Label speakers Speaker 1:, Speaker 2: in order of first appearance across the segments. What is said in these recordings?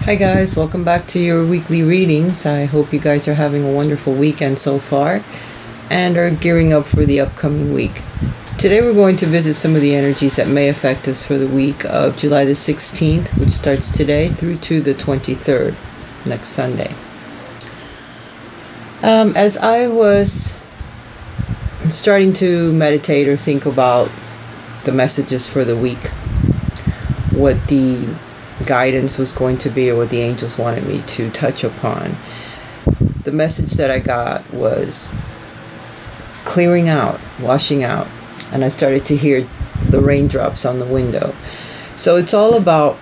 Speaker 1: Hi guys, welcome back to your weekly readings. I hope you guys are having a wonderful weekend so far and are gearing up for the upcoming week. Today we're going to visit some of the energies that may affect us for the week of July the 16th, which starts today, through to the 23rd, next Sunday. As I was starting to meditate or think about the messages for the week, what the guidance was going to be or what the angels wanted me to touch upon, the message that I got was clearing out, washing out, and I started to hear the raindrops on the window. So it's all about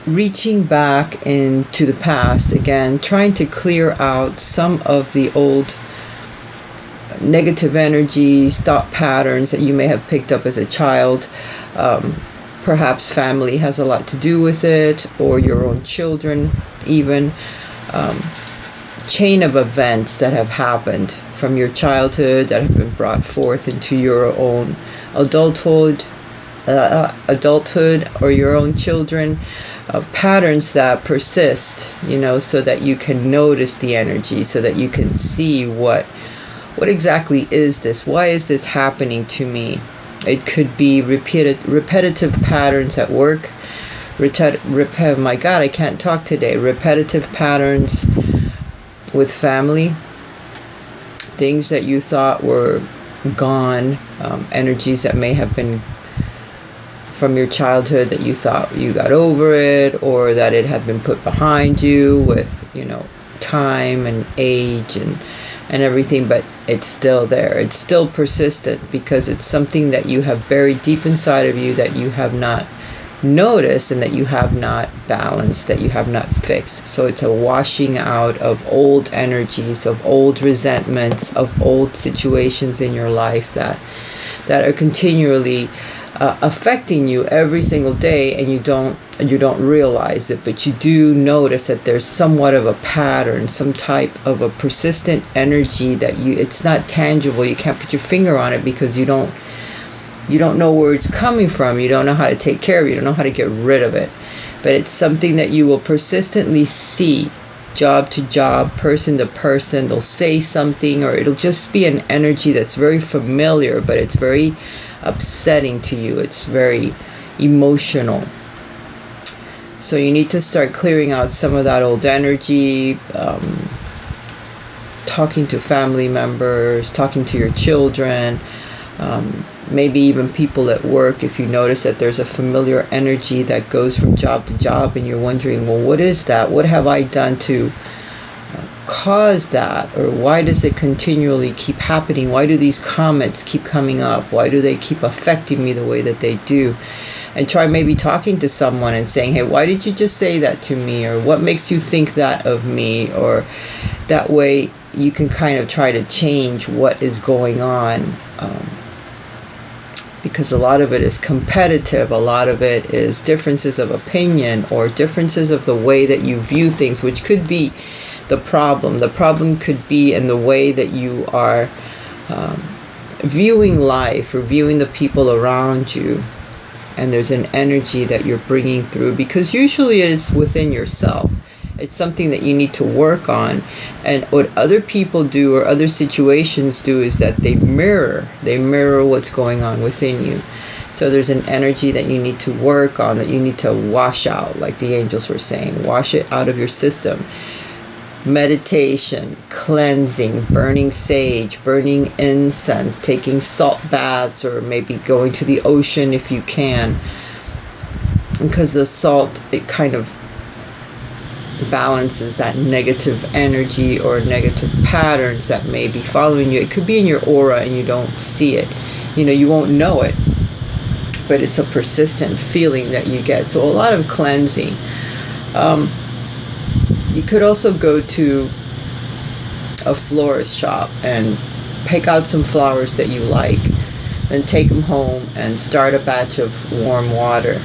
Speaker 1: reaching back into the past again, trying to clear out some of the old negative energies, thought patterns that you may have picked up as a child. Perhaps family has a lot to do with it, or your own children even. Chain of events that have happened from your childhood that have been brought forth into your own adulthood or your own children. Patterns that persist, so that you can notice the energy, so that you can see what exactly is this? Why is this happening to me? It could be repetitive patterns at work. My God, I can't talk today. Repetitive patterns with family. Things that you thought were gone. Energies that may have been from your childhood that you thought you got over it, or that it had been put behind you with, time and age and everything, but it's still there. It's still persistent because it's something that you have buried deep inside of you that you have not noticed and that you have not balanced, that you have not fixed. So it's a washing out of old energies, of old resentments, of old situations in your life that are continually affecting you every single day, and you don't realize it, but you do notice that there's somewhat of a pattern, some type of a persistent energy that it's not tangible. You can't put your finger on it because you don't know where it's coming from. You don't know how to take care of it. You don't know how to get rid of it. But it's something that you will persistently see, job to job, person to person. They'll say something, or it'll just be an energy that's very familiar, but it's very upsetting to you. It's very emotional. So you need to start clearing out some of that old energy, talking to family members, talking to your children, maybe even people at work. If you notice that there's a familiar energy that goes from job to job and you're wondering, well, what is that? What have I done to cause that? Or why does it continually keep happening? Why do these comments keep coming up? Why do they keep affecting me the way that they do? And try maybe talking to someone and saying, hey, why did you just say that to me? Or what makes you think that of me? Or that way you can kind of try to change what is going on. Because a lot of it is competitive. A lot of it is differences of opinion or differences of the way that you view things, which could be the problem. The problem could be in the way that you are viewing life or viewing the people around you. And there's an energy that you're bringing through, because usually it is within yourself. It's something that you need to work on. And what other people do or other situations do is that they mirror what's going on within you. So there's an energy that you need to work on, that you need to wash out, like the angels were saying. Wash it out of your system. Meditation, cleansing, burning sage, burning incense, taking salt baths, or maybe going to the ocean if you can, because the salt, it kind of balances that negative energy or negative patterns that may be following you. It could be in your aura and you don't see it. You won't know it, but it's a persistent feeling that you get. So a lot of cleansing. You could also go to a florist shop and pick out some flowers that you like, then take them home and start a batch of warm water.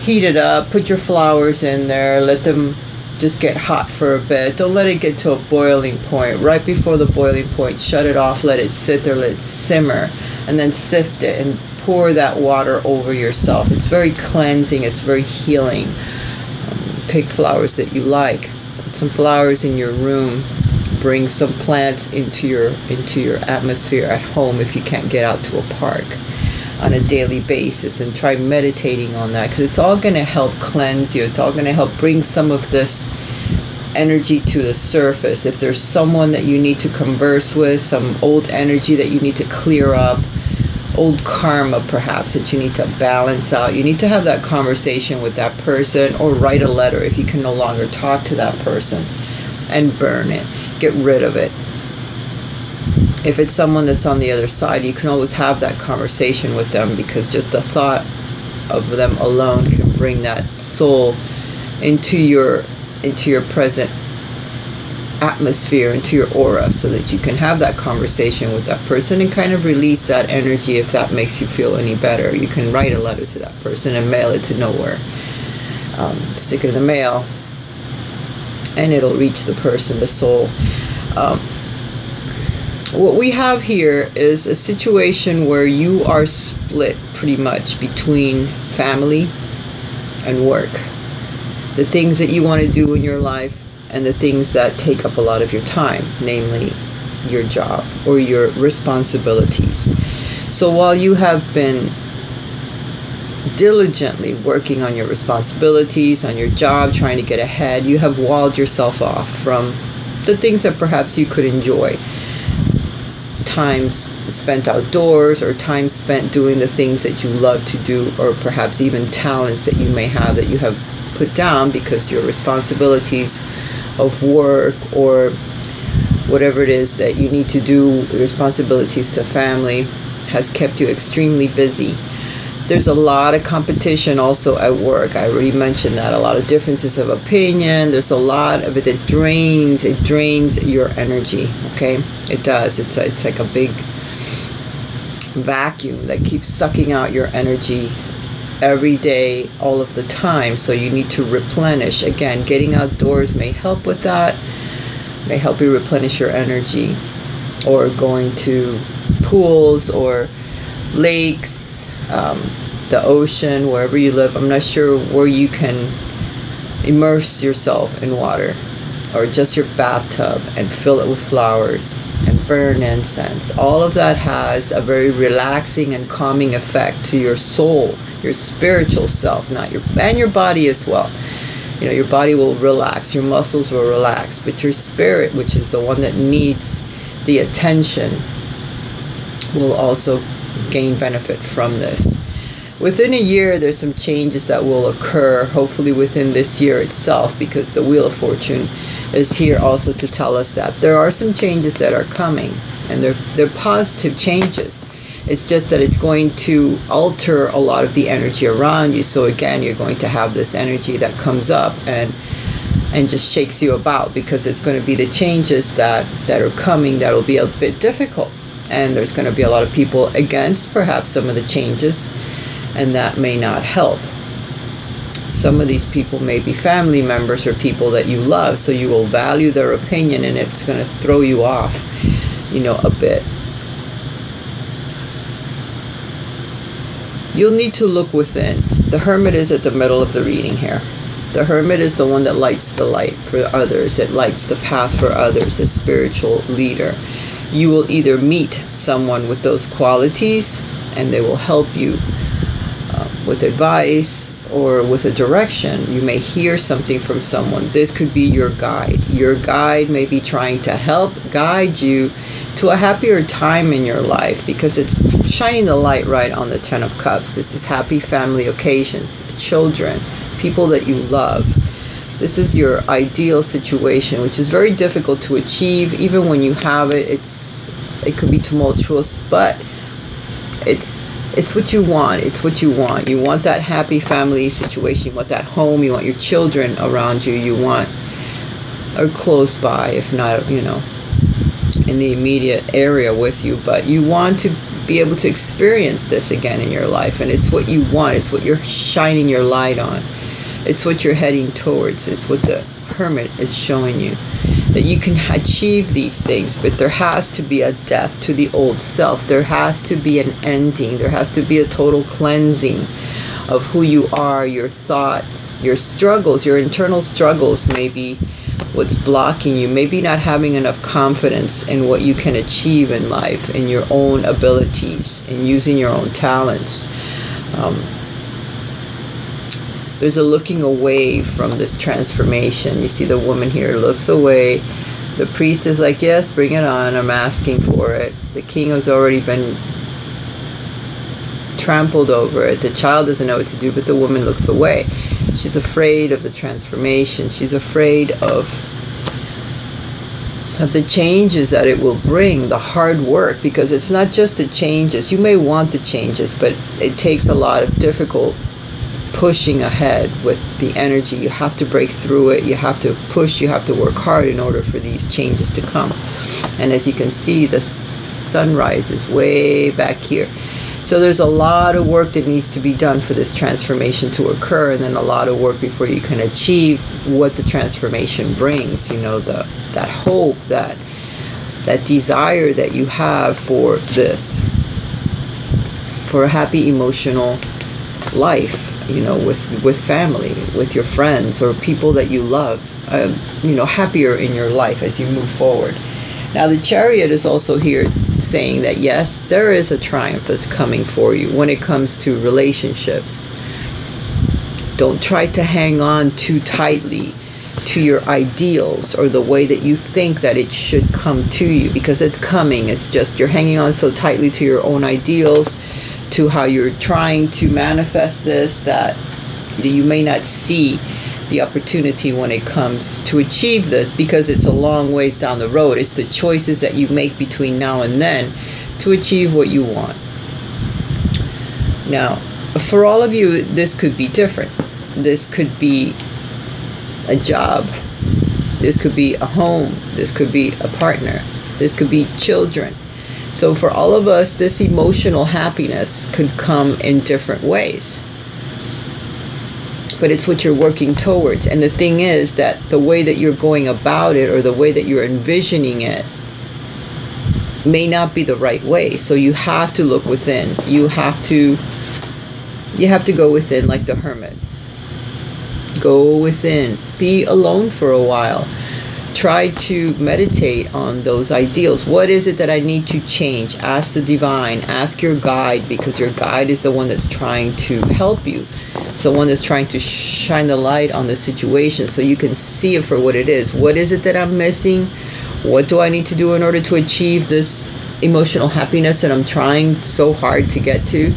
Speaker 1: Heat it up, put your flowers in there, let them just get hot for a bit. Don't let it get to a boiling point. Right before the boiling point, shut it off, let it sit there, let it simmer, and then sift it and pour that water over yourself. It's very cleansing. It's very healing. Pick flowers that you like. Put some flowers in your room. Bring some plants into your atmosphere at home if you can't get out to a park on a daily basis, and try meditating on that, because it's all going to help cleanse you. It's all going to help bring some of this energy to the surface. If there's someone that you need to converse with, some old energy that you need to clear up, old karma perhaps that you need to balance out, you need to have that conversation with that person, or write a letter if you can no longer talk to that person, and burn it. Get rid of it. If it's someone that's on the other side, you can always have that conversation with them, because just the thought of them alone can bring that soul into your present atmosphere, into your aura, so that you can have that conversation with that person and kind of release that energy. If that makes you feel any better, you can write a letter to that person and mail it to nowhere. Stick it in the mail, and it'll reach the person, the soul. What we have here is a situation where you are split pretty much between family and work. The things that you want to do in your life and the things that take up a lot of your time, namely your job or your responsibilities. So while you have been diligently working on your responsibilities, on your job, trying to get ahead, you have walled yourself off from the things that perhaps you could enjoy. Time spent outdoors, or time spent doing the things that you love to do, or perhaps even talents that you may have that you have put down because your responsibilities of work or whatever it is that you need to do, responsibilities to family, has kept you extremely busy. There's a lot of competition also at work. I already mentioned that. A lot of differences of opinion. There's a lot of it that drains your energy, okay? It does. It's like a big vacuum that keeps sucking out your energy every day, all of the time. So you need to replenish. Again, getting outdoors may help with that, may help you replenish your energy, or going to pools or lakes, the ocean, wherever you live. I'm not sure where you can immerse yourself in water, or just your bathtub and fill it with flowers and burn incense. All of that has a very relaxing and calming effect to your soul, your spiritual self, and your body as well. You know, your body will relax, your muscles will relax, but your spirit, which is the one that needs the attention, will also gain benefit from this. Within a year, there's some changes that will occur, hopefully within this year itself, because the Wheel of Fortune is here also to tell us that there are some changes that are coming, and they're positive changes. It's just that it's going to alter a lot of the energy around you. So again, you're going to have this energy that comes up and just shakes you about, because it's going to be the changes that are coming that will be a bit difficult. And there's going to be a lot of people against perhaps some of the changes, and that may not help. Some of these people may be family members or people that you love, so you will value their opinion, and it's going to throw you off, a bit. You'll need to look within. The Hermit is at the middle of the reading here. The Hermit is the one that lights the light for others. It lights the path for others, a spiritual leader. You will either meet someone with those qualities, and they will help you with advice or with a direction. You may hear something from someone. This could be your guide. Your guide may be trying to help guide you to a happier time in your life, because it's shining the light right on the Ten of Cups. This is happy family occasions, children, people that you love. This is your ideal situation, which is very difficult to achieve. Even when you have it, it could be tumultuous, but it's what you want. It's what you want. You want that happy family situation. You want that home. You want your children around you. You want, or close by, if not, in the immediate area with you. But you want to be able to experience this again in your life. And it's what you want. It's what you're shining your light on. It's what you're heading towards. It's what the Hermit is showing you. that you can achieve these things, but there has to be a death to the old self. There has to be an ending. There has to be a total cleansing of who you are, your thoughts, your struggles, your internal struggles, maybe what's blocking you, maybe not having enough confidence in what you can achieve in life, in your own abilities, in using your own talents. There's a looking away from this transformation. You see the woman here looks away. The priest is like, yes, bring it on. I'm asking for it. The king has already been trampled over it. The child doesn't know what to do, but the woman looks away. She's afraid of the transformation. She's afraid of the changes that it will bring, the hard work, because it's not just the changes. You may want the changes, but it takes a lot of difficult pushing ahead with the energy. You have to break through it. You have to push. You have to work hard in order for these changes to come. And as you can see, the sunrise is way back here. So there's a lot of work that needs to be done for this transformation to occur, and then a lot of work before you can achieve what the transformation brings. You know, that hope, that desire that you have for this, for a happy emotional life, you know, with family, with your friends or people that you love, you know, happier in your life as you move forward. Now the Chariot is also here saying that yes, there is a triumph that's coming for you when it comes to relationships. Don't try to hang on too tightly to your ideals or the way that you think that it should come to you, because it's coming. It's just you're hanging on so tightly to your own ideals, to how you're trying to manifest this, that you may not see the opportunity when it comes to achieve this, because it's a long ways down the road. It's the choices that you make between now and then to achieve what you want. Now, for all of you, this could be different. This could be a job. This could be a home. This could be a partner. This could be children. So for all of us, this emotional happiness could come in different ways. But it's what you're working towards. And the thing is that the way that you're going about it, or the way that you're envisioning it, may not be the right way. So you have to look within. You have to go within like the hermit. Go within. Be alone for a while. Try to meditate on those ideals. What is it that I need to change? Ask the divine. Ask your guide, because your guide is the one that's trying to help you. It's the one that's trying to shine the light on the situation so you can see it for what it is. What is it that I'm missing? What do I need to do in order to achieve this emotional happiness that I'm trying so hard to get to?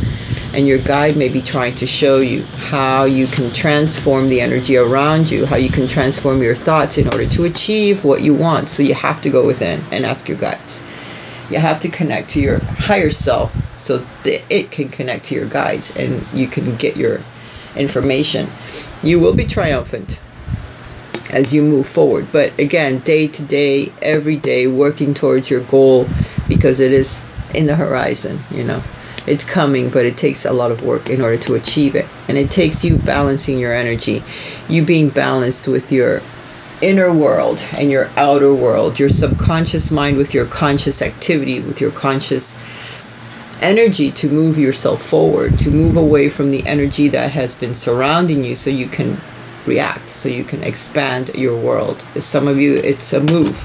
Speaker 1: And your guide may be trying to show you how you can transform the energy around you, how you can transform your thoughts in order to achieve what you want. So you have to go within and ask your guides. You have to connect to your higher self so that it can connect to your guides and you can get your information. You will be triumphant as you move forward. But again, day to day, every day, working towards your goal, because it is in the horizon, you know. It's coming, but it takes a lot of work in order to achieve it. And it takes you balancing your energy, you being balanced with your inner world and your outer world, your subconscious mind with your conscious activity, with your conscious energy to move yourself forward, to move away from the energy that has been surrounding you so you can react, so you can expand your world. Some of you, it's a move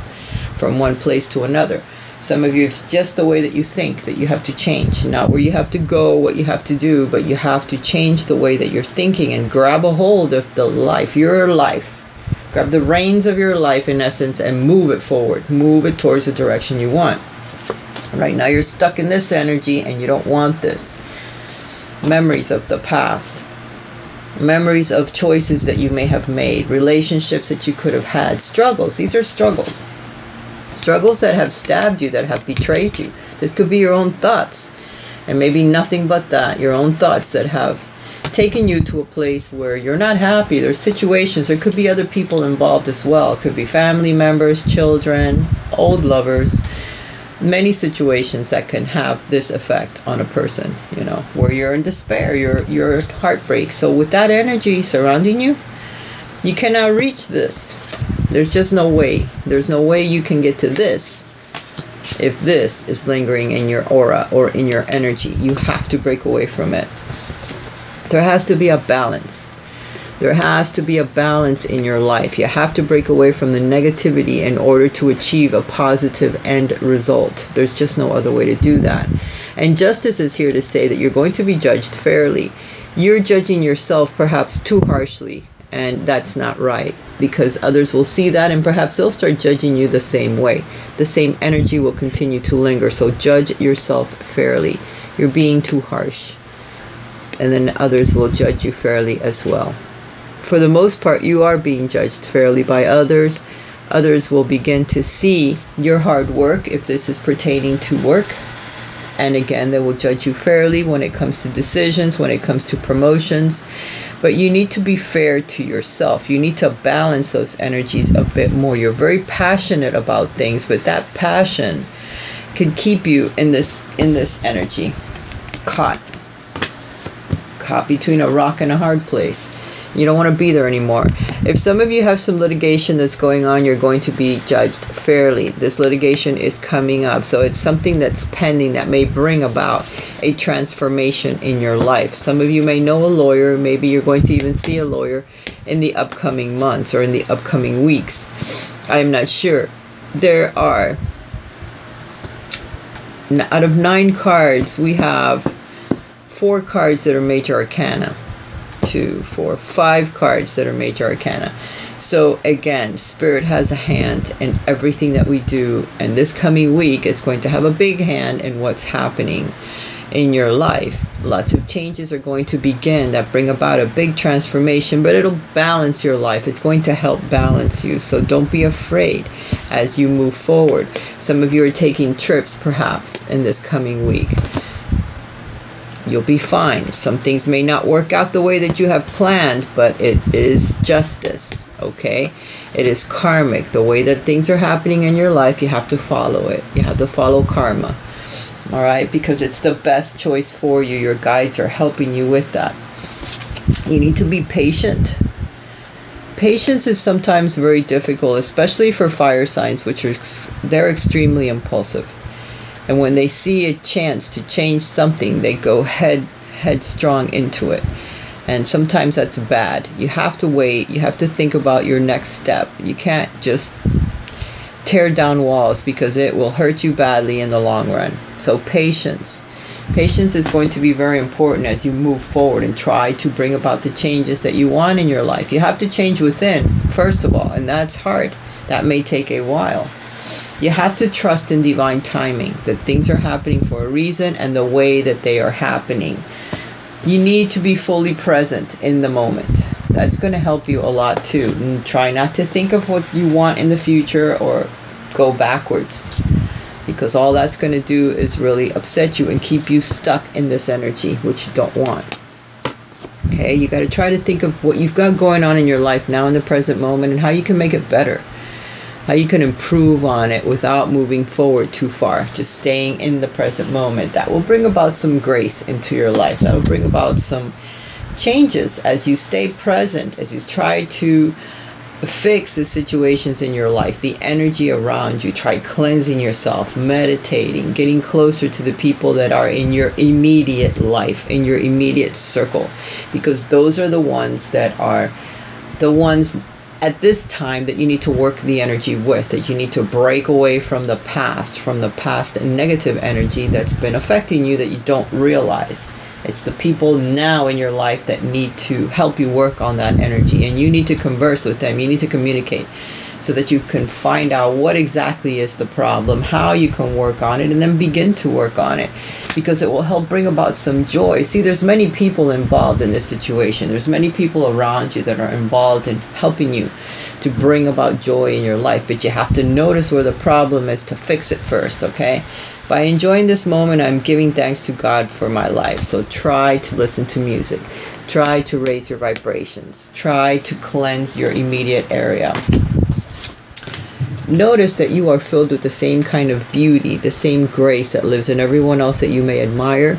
Speaker 1: from one place to another. Some of you, it's just the way that you think that you have to change. Not where you have to go, what you have to do, but you have to change the way that you're thinking and grab a hold of the life, your life. Grab the reins of your life, in essence, and move it forward. Move it towards the direction you want. Right now you're stuck in this energy and you don't want this. Memories of the past. Memories of choices that you may have made. Relationships that you could have had. Struggles. These are struggles. Struggles that have stabbed you, that have betrayed you. This could be your own thoughts, and maybe nothing but that. Your own thoughts that have taken you to a place where you're not happy. There's situations. There could be other people involved as well. It could be family members, children, old lovers. Many situations that can have this effect on a person, you know, where you're in despair, you're heartbreak. So with that energy surrounding you, you cannot reach this. There's just no way. There's no way you can get to this if this is lingering in your aura or in your energy. You have to break away from it. There has to be a balance. There has to be a balance in your life. You have to break away from the negativity in order to achieve a positive end result. There's just no other way to do that. And justice is here to say that you're going to be judged fairly. You're judging yourself perhaps too harshly, and that's not right, because others will see that and perhaps they'll start judging you the same way. The same energy will continue to linger. So judge yourself fairly. You're being too harsh, and then others will judge you fairly as well. For the most part, you are being judged fairly by others. Others will begin to see your hard work if this is pertaining to work. And again, they will judge you fairly when it comes to decisions, when it comes to promotions. But you need to be fair to yourself. You need to balance those energies a bit more. You're very passionate about things, but that passion can keep you in this energy, caught between a rock and a hard place. You don't want to be there anymore. If some of you have some litigation that's going on, you're going to be judged fairly. This litigation is coming up, so it's something that's pending that may bring about a transformation in your life. Some of you may know a lawyer. Maybe you're going to even see a lawyer in the upcoming months or in the upcoming weeks. I'm not sure. There are, out of 9 cards, we have 4 cards that are major arcana. 2, 4, 5 cards that are major arcana. So again, Spirit has a hand in everything that we do, and this coming week it's going to have a big hand in what's happening in your life. Lots of changes are going to begin that bring about a big transformation, but it'll balance your life. It's going to help balance you. So don't be afraid as you move forward. Some of you are taking trips perhaps in this coming week. You'll be fine. Some things may not work out the way that you have planned, but it is justice, okay? It is karmic. The way that things are happening in your life, you have to follow it. You have to follow karma, all right? Because it's the best choice for you. Your guides are helping you with that. You need to be patient. Patience is sometimes very difficult, especially for fire signs, which are they're extremely impulsive. And when they see a chance to change something, they go headstrong into it. And sometimes that's bad. You have to wait. You have to think about your next step. You can't just tear down walls because it will hurt you badly in the long run. So patience. Patience is going to be very important as you move forward and try to bring about the changes that you want in your life. You have to change within, first of all, and that's hard. That may take a while. You have to trust in divine timing, that things are happening for a reason and the way that they are happening. You need to be fully present in the moment. That's going to help you a lot too. And try not to think of what you want in the future or go backwards, because all that's going to do is really upset you and keep you stuck in this energy, which you don't want. Okay, you got to try to think of what you've got going on in your life now in the present moment and how you can make it better. How you can improve on it without moving forward too far. Just staying in the present moment. That will bring about some grace into your life. That will bring about some changes as you stay present, as you try to fix the situations in your life, the energy around you. Try cleansing yourself, meditating, getting closer to the people that are in your immediate life, in your immediate circle. Because those are the ones that are the ones at this time that you need to work the energy with, that you need to break away from the past and negative energy that's been affecting you that you don't realize. It's the people now in your life that need to help you work on that energy, and you need to converse with them. You need to communicate so that you can find out what exactly is the problem, how you can work on it, and then begin to work on it, because it will help bring about some joy. See, there's many people involved in this situation. There's many people around you that are involved in helping you to bring about joy in your life, but you have to notice where the problem is to fix it first, okay? By enjoying this moment, I'm giving thanks to God for my life. So try to listen to music. Try to raise your vibrations. Try to cleanse your immediate area. Notice that you are filled with the same kind of beauty, the same grace that lives in everyone else that you may admire,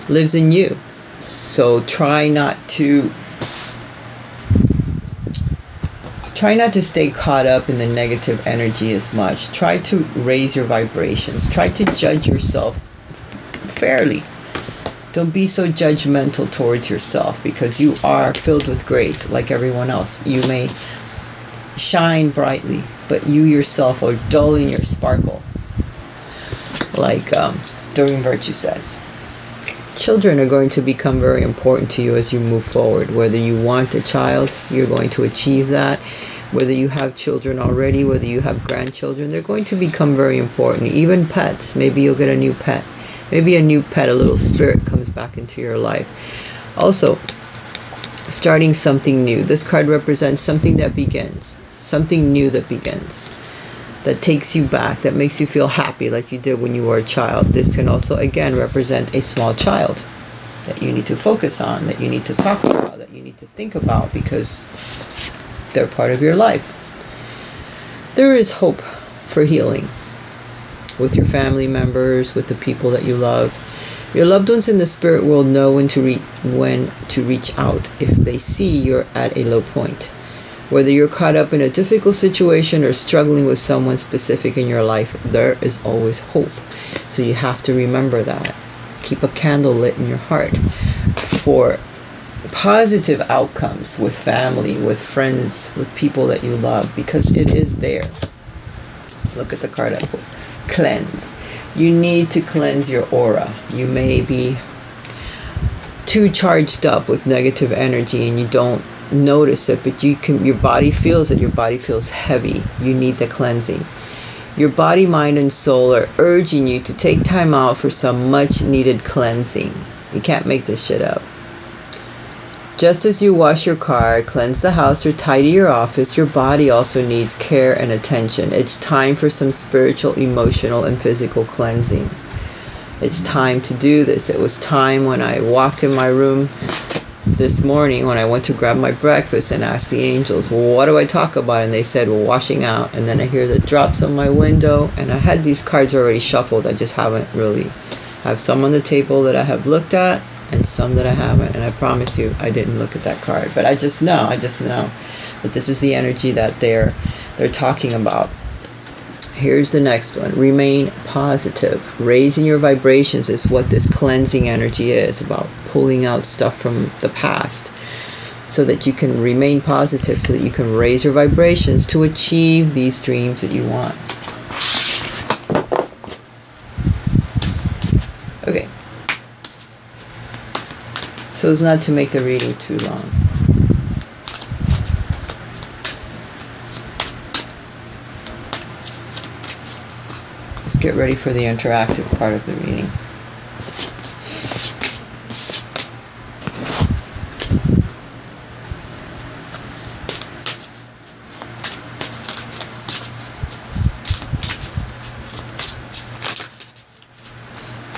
Speaker 1: lives in you. So try not to Try not to stay caught up in the negative energy as much. Try to raise your vibrations. Try to judge yourself fairly. Don't be so judgmental towards yourself, because you are filled with grace like everyone else. You may shine brightly, but you yourself are dull in your sparkle, like Doreen Virtue says. Children are going to become very important to you as you move forward. Whether you want a child, you're going to achieve that. Whether you have children already, whether you have grandchildren, they're going to become very important. Even pets. Maybe you'll get a new pet. Maybe a new pet, a little spirit comes back into your life. Also, starting something new. This card represents something that begins. Something new that begins. That takes you back, that makes you feel happy like you did when you were a child. This can also, again, represent a small child that you need to focus on, that you need to talk about, that you need to think about, because they're part of your life. There is hope for healing with your family members, with the people that you love. Your loved ones in the spirit world know when to reach out if they see you're at a low point. Whether you're caught up in a difficult situation or struggling with someone specific in your life, there is always hope. So you have to remember that. Keep a candle lit in your heart for positive outcomes with family, with friends, with people that you love, because it is there. Look at the card I put. Cleanse. You need to cleanse your aura. You may be too charged up with negative energy and you don't notice it, but your body feels it. Your body feels heavy. You need the cleansing. Your body, mind, and soul are urging you to take time out for some much needed cleansing. You can't make this shit up. Just as you wash your car, cleanse the house, or tidy your office, your body also needs care and attention. It's time for some spiritual, emotional, and physical cleansing. It's time to do this. It was time when I walked in my room this morning when I went to grab my breakfast and asked the angels, well, what do I talk about? And they said, well, washing out. And then I hear the drops on my window, and I had these cards already shuffled. I just haven't really. I have some on the table that I have looked at, and some that I haven't, and I promise you I didn't look at that card, but I just know that this is the energy that they're talking about. Here's the next one. Remain positive. Raising your vibrations is what this cleansing energy is about, pulling out stuff from the past so that you can remain positive, so that you can raise your vibrations to achieve these dreams that you want. Okay. So as not to make the reading too long. Let's get ready for the interactive part of the reading.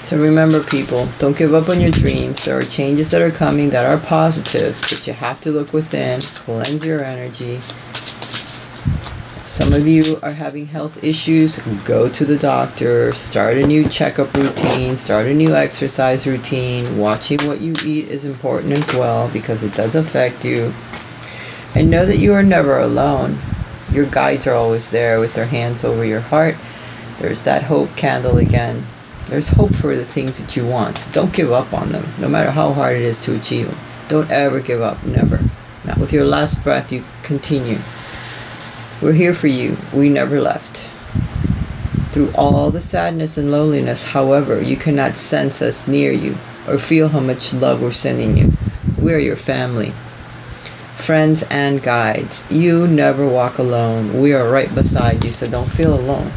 Speaker 1: So remember, people, don't give up on your dreams. There are changes that are coming that are positive, but you have to look within, cleanse your energy. Some of you are having health issues. Go to the doctor. Start a new checkup routine. Start a new exercise routine. Watching what you eat is important as well, because it does affect you. And know that you are never alone. Your guides are always there with their hands over your heart. There's that hope candle again. There's hope for the things that you want. So don't give up on them, no matter how hard it is to achieve them. Don't ever give up, never. Not with your last breath, you continue. We're here for you. We never left. Through all the sadness and loneliness, however, you cannot sense us near you or feel how much love we're sending you. We are your family, friends and guides. You never walk alone. We are right beside you, so don't feel alone,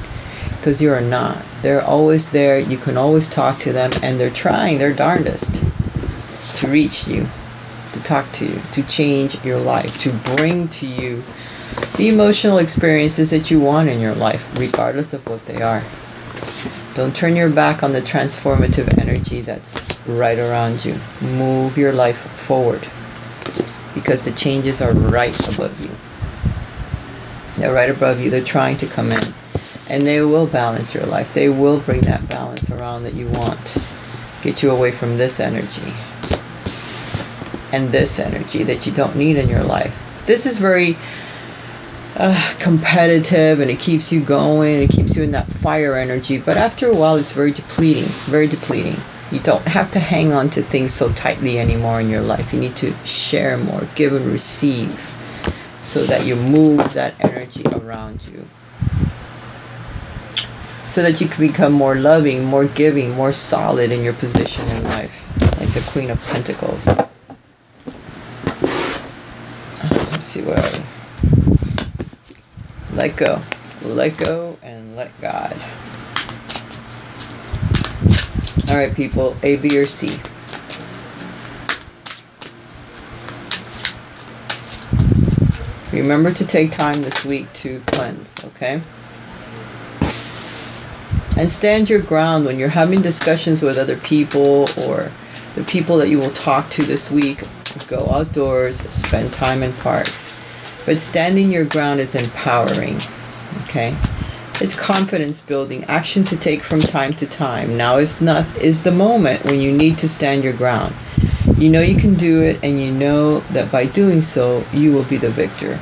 Speaker 1: because you are not. They're always there. You can always talk to them, and they're trying their darndest to reach you, to talk to you, to change your life, to bring to you the emotional experiences that you want in your life, regardless of what they are. Don't turn your back on the transformative energy that's right around you. Move your life forward, because the changes are right above you. They're right above you. They're trying to come in. And they will balance your life. They will bring that balance around that you want. Get you away from this energy. And this energy that you don't need in your life. This is very competitive, and it keeps you going, it keeps you in that fire energy. But after a while, it's very depleting, very depleting. You don't have to hang on to things so tightly anymore in your life. You need to share more, give and receive, so that you move that energy around you, so that you can become more loving, more giving, more solid in your position in life, like the Queen of Pentacles. Let's see what I... Let go, and let God. All right, people, A, B, or C. Remember to take time this week to cleanse, okay? And stand your ground when you're having discussions with other people, or the people that you will talk to this week. Go outdoors, spend time in parks. But standing your ground is empowering, okay? It's confidence building, action to take from time to time. Now is the moment when you need to stand your ground. You know you can do it, and you know that by doing so, you will be the victor.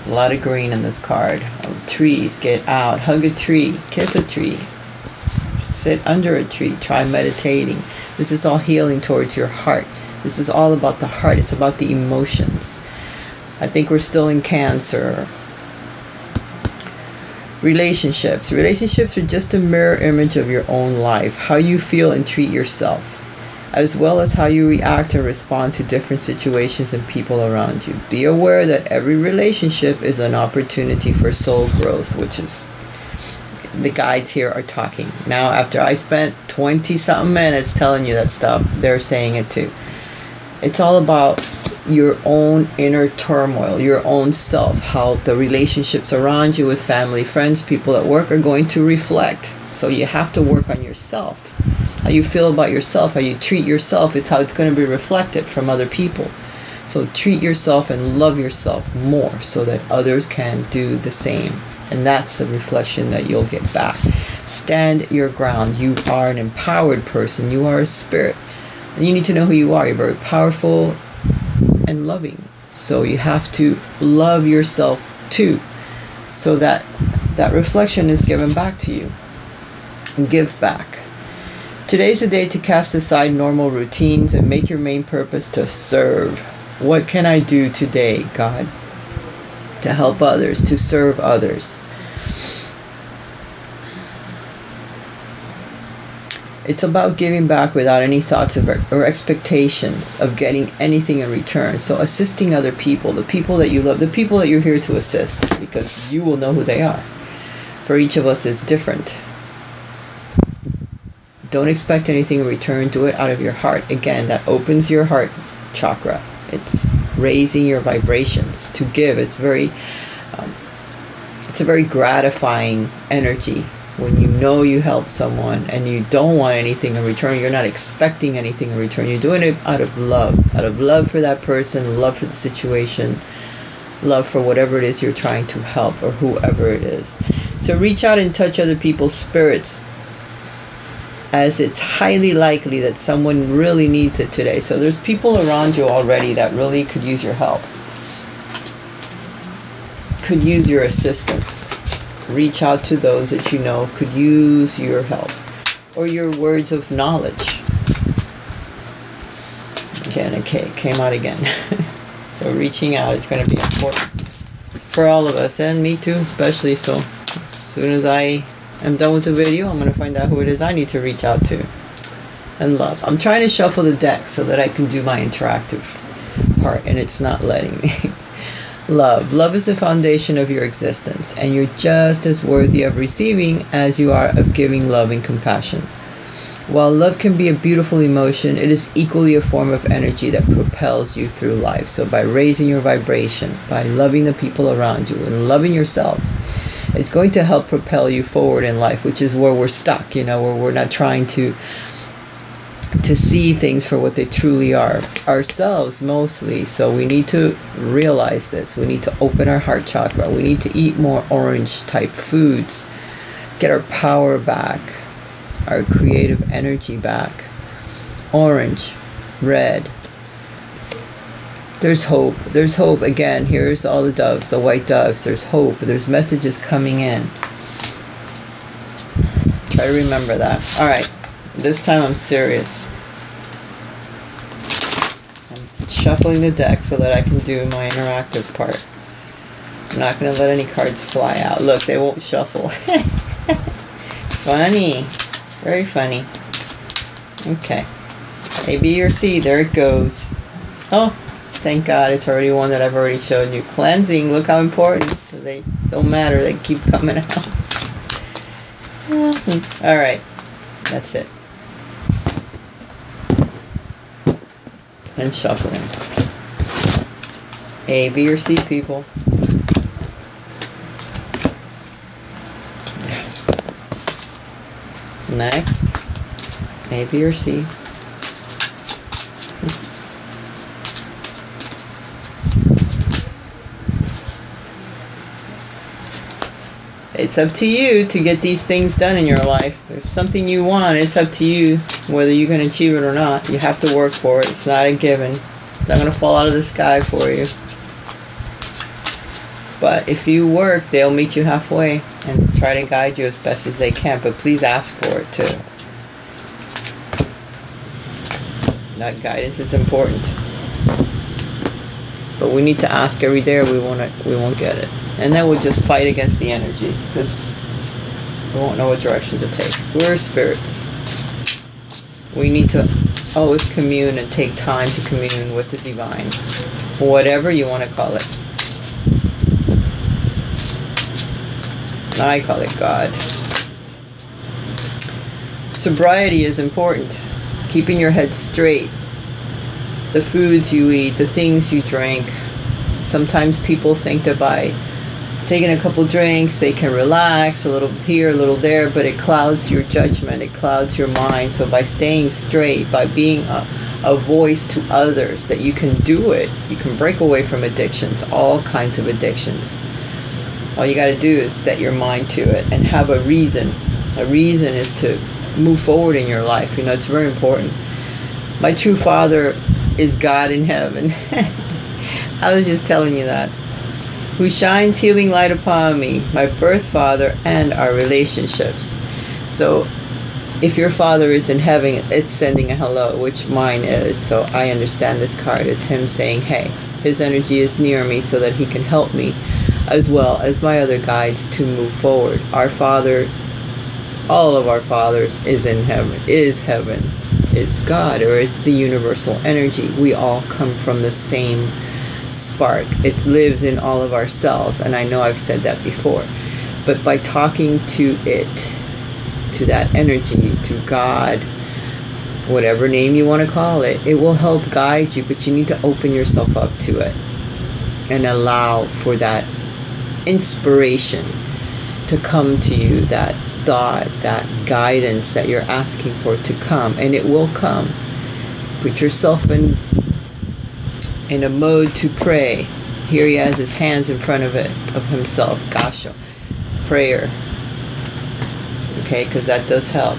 Speaker 1: A lot of green in this card. Trees, get out, hug a tree, kiss a tree, sit under a tree, try meditating. This is all healing towards your heart. This is all about the heart. It's about the emotions. I think we're still in Cancer. Relationships. Relationships are just a mirror image of your own life. How you feel and treat yourself, as well as how you react and respond to different situations and people around you. Be aware that every relationship is an opportunity for soul growth, which is... the guides here are talking. Now, after I spent 20-something minutes telling you that stuff, they're saying it too. It's all about your own inner turmoil, your own self, how the relationships around you with family, friends, people at work are going to reflect. So you have to work on yourself. How you feel about yourself, how you treat yourself, it's how it's going to be reflected from other people. So treat yourself and love yourself more so that others can do the same. And that's the reflection that you'll get back. Stand your ground. You are an empowered person. You are a spirit. And you need to know who you are. You're very powerful and loving. So you have to love yourself too, so that that reflection is given back to you. And give back. Today's a day to cast aside normal routines and make your main purpose to serve. What can I do today, God, to help others, to serve others? It's about giving back without any thoughts of or expectations of getting anything in return. So assisting other people, the people that you love, the people that you're here to assist, because you will know who they are. For each of us is different. Don't expect anything in return. Do it out of your heart. Again, that opens your heart chakra. It's raising your vibrations to give. It's a very gratifying energy when you know you help someone and you don't want anything in return. You're not expecting anything in return. You're doing it out of love for that person, love for the situation, love for whatever it is you're trying to help, or whoever it is. So reach out and touch other people's spirits, as it's highly likely that someone really needs it today. So there's people around you already that really could use your help, could use your assistance. Reach out to those that you know could use your help, or your words of knowledge. Again, okay, it came out again. So reaching out is going to be important for all of us, and me too especially. So as soon as I am done with the video, I'm going to find out who it is I need to reach out to and love. I'm trying to shuffle the deck so that I can do my interactive part, and it's not letting me. Love. Love is the foundation of your existence, and you're just as worthy of receiving as you are of giving love and compassion. While love can be a beautiful emotion, it is equally a form of energy that propels you through life. So by raising your vibration, by loving the people around you and loving yourself, it's going to help propel you forward in life, which is where we're stuck, you know, where we're not trying to see things for what they truly are, ourselves mostly. So we need to realize this. We need to open our heart chakra. We need to eat more orange type foods, get our power back, our creative energy back. Orange, red, There's hope. There's hope. Again, here's all the doves, the white doves. There's hope. There's messages coming in. Try to remember that. Alright. This time I'm serious. I'm shuffling the deck so that I can do my interactive part. I'm not going to let any cards fly out. Look, they won't shuffle. Funny. Very funny. Okay. A, B, or C. There it goes. Oh, thank God. It's already one that I've already shown you. Cleansing. Look how important. They don't matter. They keep coming out. Alright. That's it. And shuffling. A, B, or C, people. Next. A, B, or C. It's up to you to get these things done in your life. If something you want, it's up to you whether you can achieve it or not. You have to work for it. It's not a given. It's not going to fall out of the sky for you. But if you work, they'll meet you halfway and try to guide you as best as they can. But please ask for it too. That guidance is important. But we need to ask every day or we won't get it. And then we'll just fight against the energy because we won't know what direction to take. We're spirits. We need to always commune and take time to commune with the divine. Whatever you want to call it. I call it God. Sobriety is important. Keeping your head straight. The foods you eat, the things you drink. Sometimes people think that by taking a couple drinks, they can relax a little here, a little there, but it clouds your judgment, it clouds your mind. So by staying straight, by being a voice to others, that you can do it, you can break away from addictions, all kinds of addictions. All you got to do is set your mind to it and have a reason. A reason is to move forward in your life. You know, it's very important. My true father is God in heaven. I was just telling you that. Who shines healing light upon me, my birth father, and our relationships. So, if your father is in heaven, it's sending a hello, which mine is. So I understand this card as him saying, hey, his energy is near me so that he can help me, as well as my other guides, to move forward. Our Father, all of our fathers is in heaven, is God, or it's the universal energy. We all come from the same spark. It lives in all of our cells, and I know I've said that before. But by talking to it, to that energy, to God, whatever name you want to call it, it will help guide you, but you need to open yourself up to it and allow for that inspiration to come to you, that thought, that guidance that you're asking for to come, and it will come. Put yourself in a mode to pray. Here he has his hands in front of himself. Gasho. Prayer. Okay, because that does help.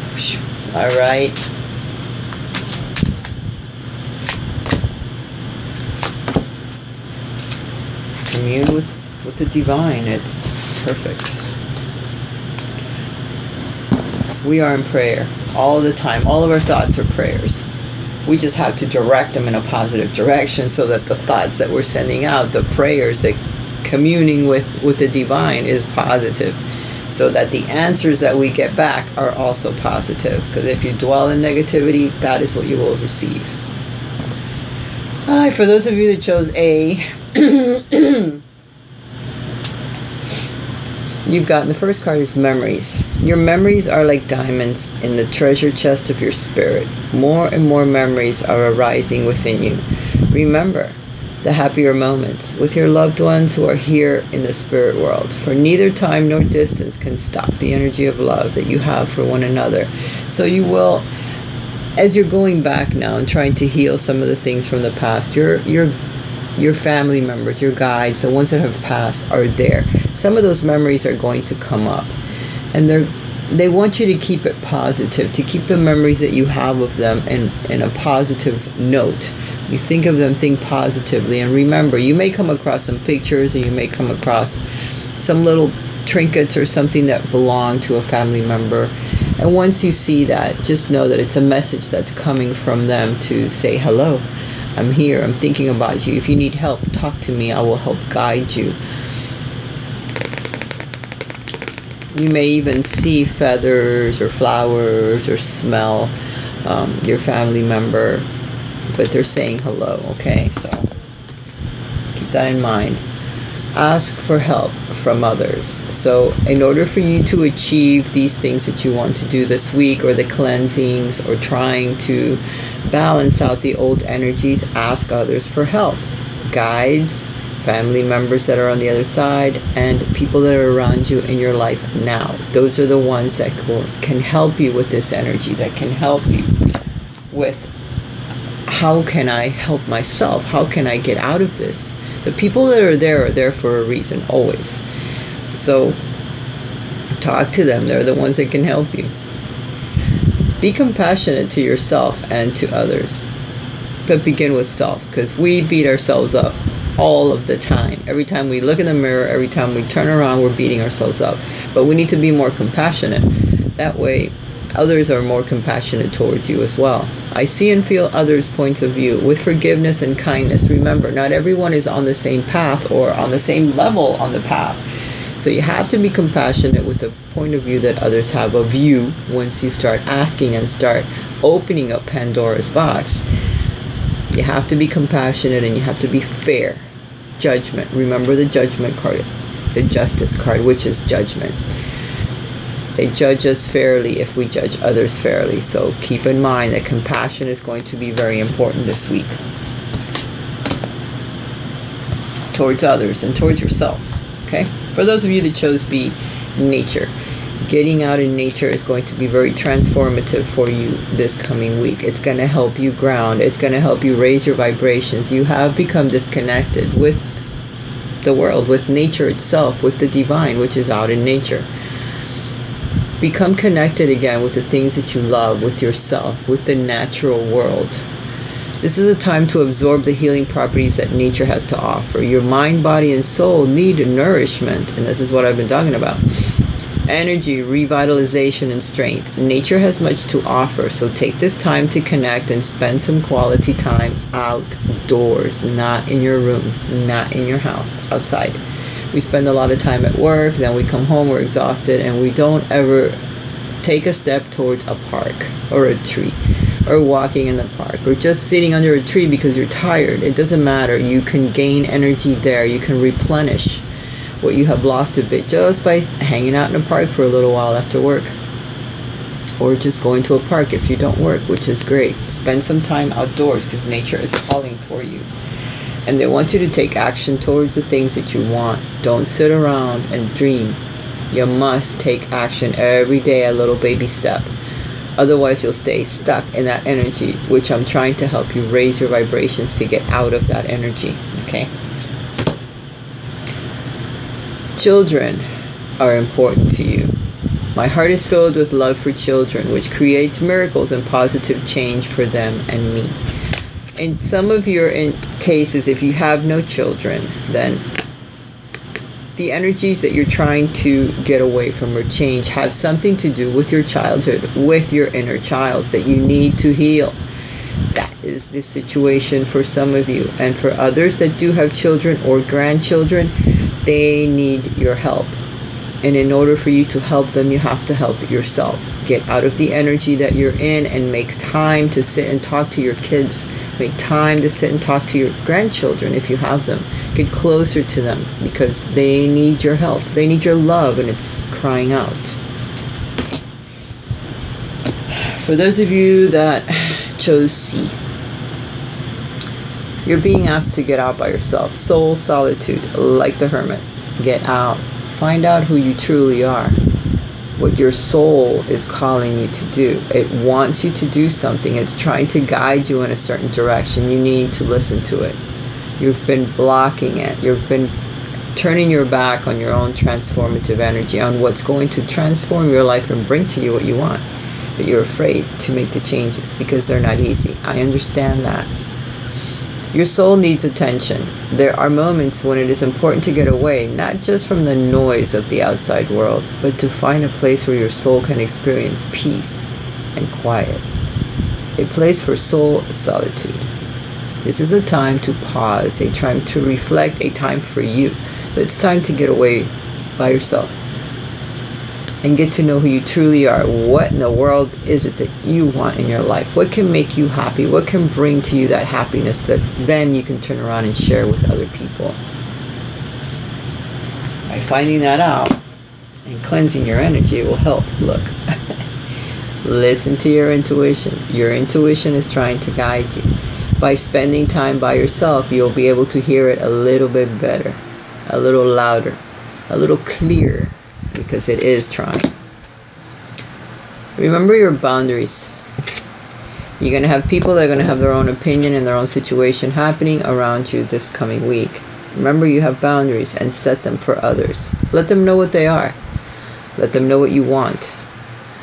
Speaker 1: Alright. Commune with the divine. It's perfect. We are in prayer all the time. All of our thoughts are prayers. We just have to direct them in a positive direction so that the thoughts that we're sending out, the prayers, the communing with the divine is positive. So that the answers that we get back are also positive. Because if you dwell in negativity, that is what you will receive. Alright, for those of you that chose A, you've gotten the first card is memories. Your memories are like diamonds in the treasure chest of your spirit. More and more memories are arising within you. Remember the happier moments with your loved ones who are here in the spirit world. For neither time nor distance can stop the energy of love that you have for one another. So you will, as you're going back now and trying to heal some of the things from the past, your family members, your guides, the ones that have passed are there. Some of those memories are going to come up, and they want you to keep it positive, to keep the memories that you have of them in a positive note. You think of them, think positively, and remember, you may come across some pictures, or you may come across some little trinkets or something that belong to a family member. And once you see that, just know that it's a message that's coming from them to say, hello, I'm here, I'm thinking about you. If you need help, talk to me, I will help guide you. You may even see feathers or flowers or smell your family member, but they're saying hello, okay? So keep that in mind. Ask for help from others. So in order for you to achieve these things that you want to do this week, or the cleansings, or trying to balance out the old energies, ask others for help. Guides, family members that are on the other side, and people that are around you in your life now. Those are the ones that can help you with this energy, that can help you with, how can I help myself? How can I get out of this? The people that are there for a reason, always. So talk to them. They're the ones that can help you. Be compassionate to yourself and to others, but begin with self, because we beat ourselves up all of the time. Every time we look in the mirror, every time we turn around, we're beating ourselves up. But we need to be more compassionate. That way, others are more compassionate towards you as well. I see and feel others' points of view with forgiveness and kindness. Remember, not everyone is on the same path or on the same level on the path. So you have to be compassionate with the point of view that others have of you once you start asking and start opening up Pandora's box. You have to be compassionate and you have to be fair. Judgment. Remember the judgment card, the justice card, which is judgment. They judge us fairly if we judge others fairly. So keep in mind that compassion is going to be very important this week. Towards others and towards yourself. Okay? For those of you that chose B, nature. Getting out in nature is going to be very transformative for you this coming week. It's going to help you ground. It's going to help you raise your vibrations. You have become disconnected with the world, with nature itself, with the divine, which is out in nature. Become connected again with the things that you love, with yourself, with the natural world. This is a time to absorb the healing properties that nature has to offer. Your mind, body, and soul need nourishment, and this is what I've been talking about. Energy, revitalization, and strength. Nature has much to offer, so take this time to connect and spend some quality time outdoors, not in your room, not in your house, outside. We spend a lot of time at work, then we come home, we're exhausted, and we don't ever take a step towards a park or a tree or walking in the park or just sitting under a tree because you're tired. It doesn't matter. You can gain energy there. You can replenish what you have lost a bit just by hanging out in a park for a little while after work, or just going to a park if you don't work, which is great. Spend some time outdoors because nature is calling for you. And they want you to take action towards the things that you want. Don't sit around and dream. You must take action every day, a little baby step. Otherwise, you'll stay stuck in that energy, which I'm trying to help you raise your vibrations to get out of that energy. Okay? Children are important to you. My heart is filled with love for children, which creates miracles and positive change for them and me. In some of your cases, if you have no children, then the energies that you're trying to get away from or change have something to do with your childhood, with your inner child that you need to heal. That is the situation for some of you. And for others that do have children or grandchildren, they need your help. And in order for you to help them, you have to help yourself. Get out of the energy that you're in and make time to sit and talk to your kids. Make time to sit and talk to your grandchildren if you have them. Get closer to them because they need your help. They need your love, and it's crying out. For those of you that chose C, you're being asked to get out by yourself. Soul solitude, like the hermit. Get out. Find out who you truly are. What your soul is calling you to do. It wants you to do something. It's trying to guide you in a certain direction. You need to listen to it. You've been blocking it. You've been turning your back on your own transformative energy, on what's going to transform your life and bring to you what you want. But you're afraid to make the changes because they're not easy. I understand that. Your soul needs attention. There are moments when it is important to get away, not just from the noise of the outside world, but to find a place where your soul can experience peace and quiet. A place for soul solitude. This is a time to pause, a time to reflect, a time for you. But it's time to get away by yourself and get to know who you truly are. What in the world is it that you want in your life? What can make you happy? What can bring to you that happiness that then you can turn around and share with other people? By finding that out and cleansing your energy, it will help. Look, listen to your intuition. Your intuition is trying to guide you. By spending time by yourself, you'll be able to hear it a little bit better, a little louder, a little clearer, because it is trying. Remember your boundaries. You're going to have people that are going to have their own opinion and their own situation happening around you this coming week. Remember, you have boundaries and set them for others. Let them know what they are. Let them know what you want.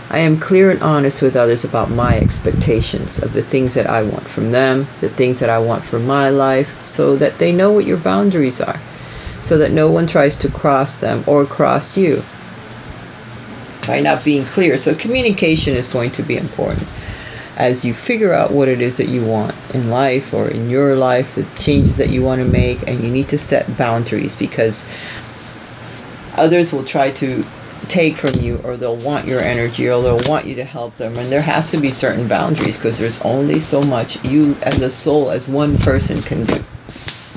Speaker 1: I am clear and honest with others about my expectations of the things that I want from them, the things that I want for my life, so that they know what your boundaries are, so that no one tries to cross them or cross you by not being clear. So communication is going to be important as you figure out what it is that you want in life or in your life, the changes that you want to make, and you need to set boundaries because others will try to take from you, or they'll want your energy, or they'll want you to help them, and there has to be certain boundaries because there's only so much you as a soul, as one person, can do.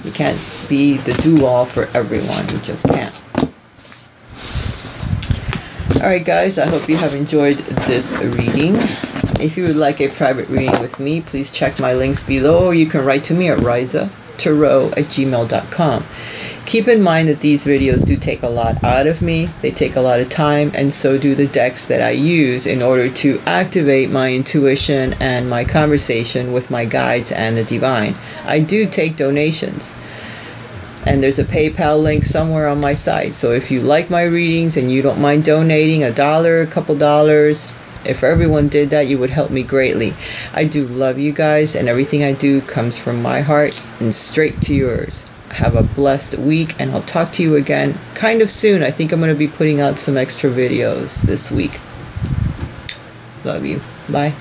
Speaker 1: You can't be the do-all for everyone. You just can't. Alright guys, I hope you have enjoyed this reading. If you would like a private reading with me, please check my links below, or you can write to me at Raisatarot@gmail.com. Keep in mind that these videos do take a lot out of me. They take a lot of time, and so do the decks that I use in order to activate my intuition and my conversation with my guides and the divine. I do take donations, and there's a PayPal link somewhere on my site. So if you like my readings and you don't mind donating $1, a couple dollars, if everyone did that, you would help me greatly. I do love you guys, and everything I do comes from my heart and straight to yours. Have a blessed week, and I'll talk to you again kind of soon. I think I'm going to be putting out some extra videos this week. Love you. Bye.